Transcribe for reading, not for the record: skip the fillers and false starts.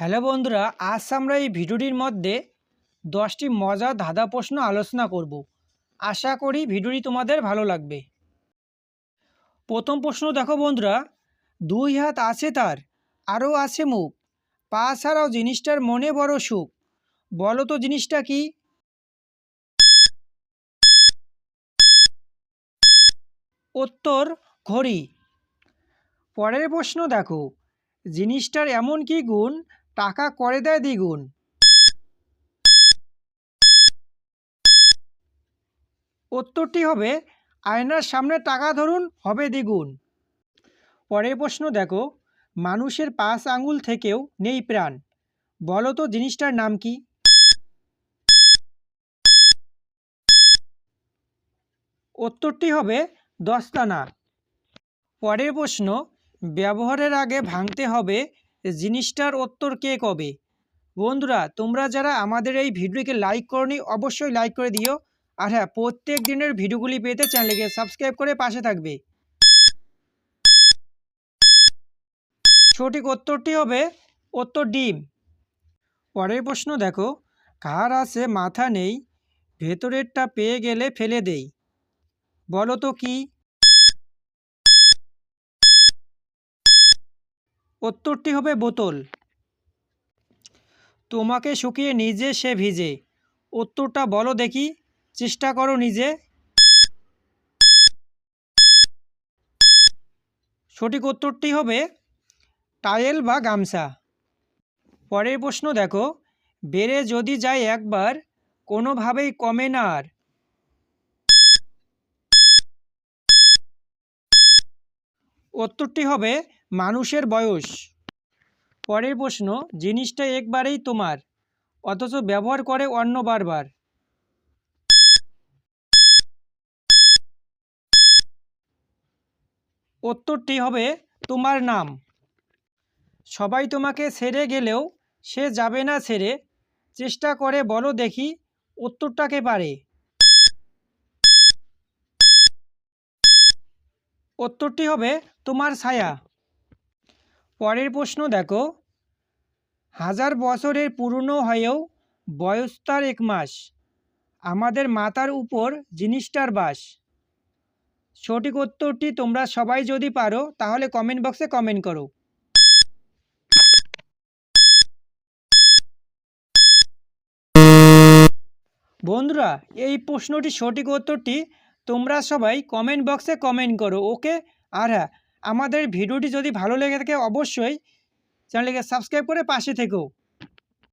Hello বন্ধুরা, আজ আমরা এই ভিডিওটির মধ্যে 10টি মজার ধাঁধা প্রশ্ন আলোচনা করব। আশা করি ভিডিওটি তোমাদের ভালো লাগবে। প্রথম প্রশ্ন দেখো বন্ধুরা, দুই হাত আছে তার, আরও আছে মুখ, পা ছাড়াও জিনিসটার মনে বড় সুখ, বলো তো জিনিসটা কি? উত্তর ঘড়ি। পরের প্রশ্ন দেখো, জিনিসটার এমন কি গুণ টাকা করে দেয় দ্বিগুণ? উত্তরটি হবে আয়নার সামনে টাকা ধরুন হবে দ্বিগুণ। পরের প্রশ্ন দেখো, মানুষের 5 আঙ্গুল থেকেও নেই প্রাণ, বলো তো জিনিসটার নাম কি? উত্তরটি হবে দস্তানা। পরের প্রশ্ন, ব্যবহারের আগে ভাঙতে হবে, জিনিসটার উত্তর কে কবে? বন্ধুরা, তোমরা যারা আমাদের এই ভিডিওকে লাইক করনি অবশ্যই লাইক করে দিও। আর হ্যাঁ, প্রত্যেক দিনের ভিডিওগুলি পেতে চ্যানেলকে সাবস্ক্রাইব করে পাশে থাকবে। সঠিক উত্তরটি হবে উত্তর ডিম। পরের প্রশ্ন দেখো, কার আছে মাথা নেই, ভেতরেরটা পেয়ে গেলে ফেলে দেই, বলো তো কি? উত্তরটি হবে বোতল। তোমাকে শুকিয়ে নিজে সে ভিজে, উত্তরটা বলো দেখি, চেষ্টা করো নিজে। সঠিক উত্তরটি হবে টাওয়েল বা গামছা। পরের প্রশ্ন দেখো, বেড়ে যদি যায় একবার, কোনোভাবেই কমে না আর, উত্তরটি হবে মানুষের বয়স। পরের প্রশ্ন, জিনিসটা একবারেই তোমার, অথচ ব্যবহার করে অন্য বারবার, উত্তরটি হবে তোমার নাম। সবাই তোমাকে ছেড়ে গেলেও সে যাবে না ছেড়ে, চেষ্টা করে বলো দেখি, উত্তরটাকে পারে? উত্তরটি হবে তোমার ছায়া। পরের প্রশ্ন দেখো, 1000 বছরের পুরনো হয়েও বয়স তার 1 মাস, আমাদের মাথার উপর জিনিসটার বাস। সঠিক উত্তরটি তোমরা সবাই যদি পারো তাহলে কমেন্ট বক্সে কমেন্ট করো। বন্ধুরা, এই প্রশ্নটি সঠিক উত্তরটি তোমরা সবাই কমেন্ট বক্সে কমেন্ট করো, ওকে? আর হ্যাঁ, আমাদের ভিডিওটি যদি ভালো লেগে থাকে অবশ্যই চ্যানেলকে সাবস্ক্রাইব করে পাশে থেকো।